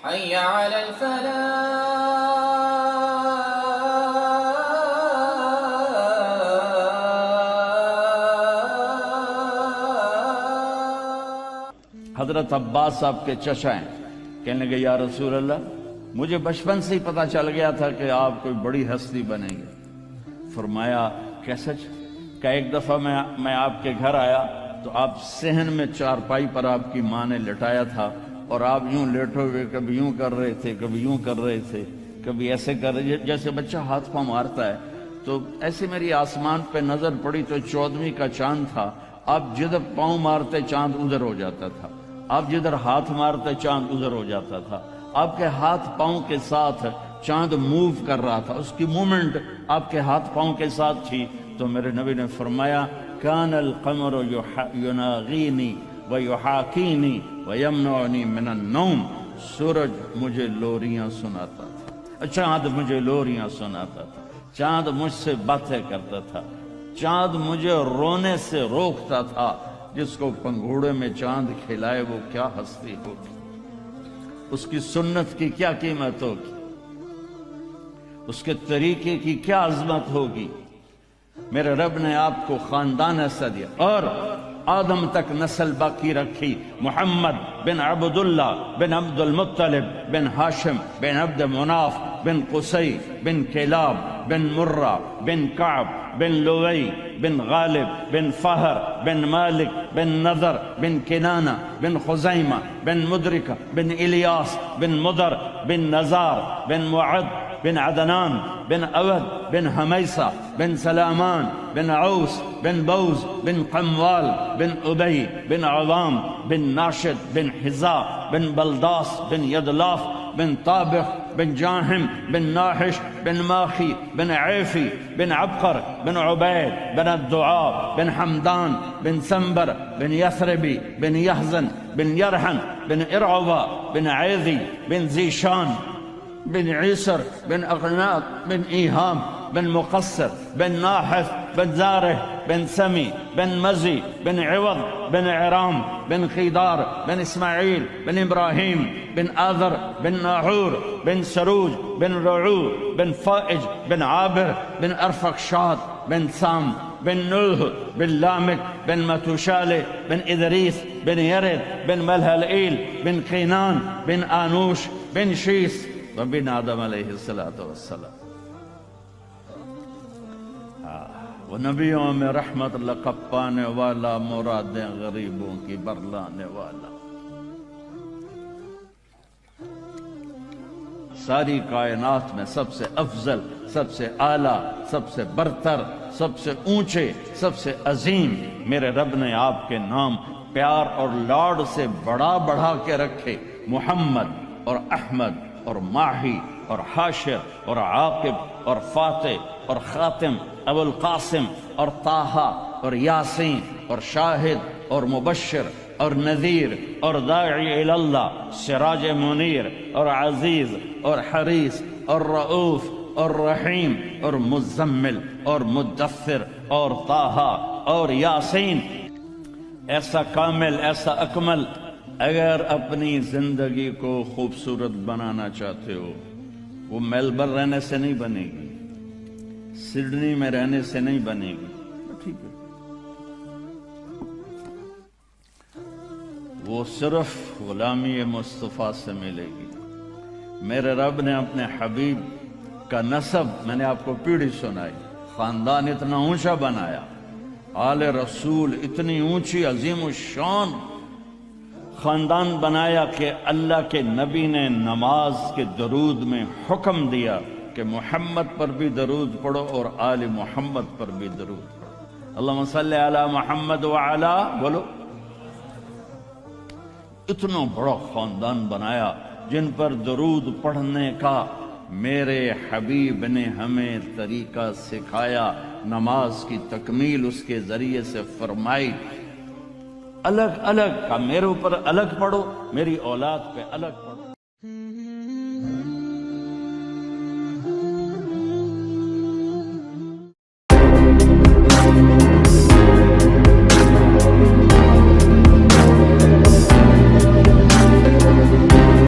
حي على الفلاح. حضرت عباس صاحب کے چچا ہیں، کہنے لگے یا رسول اللہ مجھے بچپن سے ہی پتا چل گیا تھا کہ آپ کوئی بڑی ہستی بنیں گے۔ فرمایا کیسے؟ کہ ایک دفعہ میں آپ کے گھر آیا تو آپ صحن میں چارپائی پر آپ کی ماں نے لٹایا تھا اور آپ یوں لیٹے ہوئے کبھی یوں کر رہے تھے، کبھی یوں کر رہے تھے، کبھی ایسے کر رہے جیسے بچہ ہاتھ پاؤں مارتا ہے۔ تو ایسے میری آسمان پہ نظر پڑی تو 14ویں کا چاند تھا، آپ جدھر پاؤں مارتے چاند ادھر ہو جاتا تھا، آپ جدھر ہاتھ مارتے چاند ادھر ہو جاتا تھا، آپ کے ہاتھ پاؤں کے ساتھ چاند موو کر رہا تھا، اس کی مومنٹ آپ کے ہاتھ پاؤں کے ساتھ تھی۔ تو میرے نبی نے فرمایا کان القمر یناغینی ویحاکینی ویمنعنی من النوم، سورج مجھے لوریاں سناتا تھا، چاند مجھے لوریاں سناتا تھا، چاند مجھ سے باتیں کرتا تھا، چاند مجھے رونے سے روکتا تھا۔ جس کو پنگھوڑے میں چاند کھلائے وہ کیا ہستی ہوگی، اس کی سنت کی کیا قیمت ہوگی، اس کے طریقے کی کیا عظمت ہوگی۔ میرے رب نے آپ کو خاندان ایسا دیا اور آدم تک نسل باقی رکھی۔ محمد بن عبداللہ بن عبد المطلب بن ہاشم بن عبد مناف بن قصی بن کلاب بن مرہ بن کعب بن لوئی بن غالب بن فہر بن مالک بن نضر بن کنانہ بن خزیمہ بن مدرکہ بن الیاس بن مدر بن نزار بن معد بن عدنان بن اود بن حمیسہ بن سلامان بن عوس بن بوز بن قموال بن ابی بن عوام بن ناشد بن حزا بن بلداس بن یدلاف بن طابخ بن جاہم بن ناحش بن ماخی بن عیفی بن عبقر بن عبید بن الدعاء بن حمدان بن سنبر بن یثربی بن یحزن بن یرحن بن ارعوہ بن عیذی بن زیشان بن عیسر بن اغناط بن ایہام بن مقصر بن ناحف بن زارح بن سمی بن مزی بن عوض بن عرام بن خیدار بن اسماعیل بن ابراہیم بن آذر بن ناحور بن سروج بن رعو بن فائج بن عابر بن ارفخشاد بن سام بن نوح بن لامک بن متوشالہ بن ادریس بن یرد بن ملہلئیل بن قینان بن آنوش بن شیس وبن آدم علیہ السلام۔ وہ نبیوں میں رحمت لقب پانے والا، مرادیں غریبوں کی برلانے والا، ساری کائنات میں سب سے افضل، سب سے اعلیٰ، سب سے برتر، سب سے اونچے، سب سے عظیم میرے رب نے آپ کے نام پیار اور لاڈ سے بڑا بڑھا کے رکھے۔ محمد اور احمد اور ماہی اور حاشر اور عاقب اور فاتح اور خاتم، ابو القاسم اور طٰہٰ اور یاسین اور شاہد اور مبشر اور نذیر اور داعی اللہ، سراج منیر اور عزیز اور حریص اور رؤوف اور رحیم اور مزمل اور مدثر اور طٰہٰ اور یاسین۔ ایسا کامل، ایسا اکمل۔ اگر اپنی زندگی کو خوبصورت بنانا چاہتے ہو، وہ میلبرن رہنے سے نہیں بنے گی، سڈنی میں رہنے سے نہیں بنے گی، ٹھیک ہے، وہ صرف غلامی مصطفیٰ سے ملے گی۔ میرے رب نے اپنے حبیب کا نسب، میں نے آپ کو پیڑھی سنائی، خاندان اتنا اونچا بنایا، آل رسول اتنی اونچی عظیم الشان خاندان بنایا کہ اللہ کے نبی نے نماز کے درود میں حکم دیا کہ محمد پر بھی درود پڑھو اور آل محمد پر بھی درود پڑھو۔ اللہم صلی علی محمد وعلا، بولو۔ اتنا بڑا خاندان بنایا جن پر درود پڑھنے کا میرے حبیب نے ہمیں طریقہ سکھایا، نماز کی تکمیل اس کے ذریعے سے فرمائی۔ الگ الگ کا میرے اوپر الگ پڑھو، میری اولاد پہ الگ پڑھو۔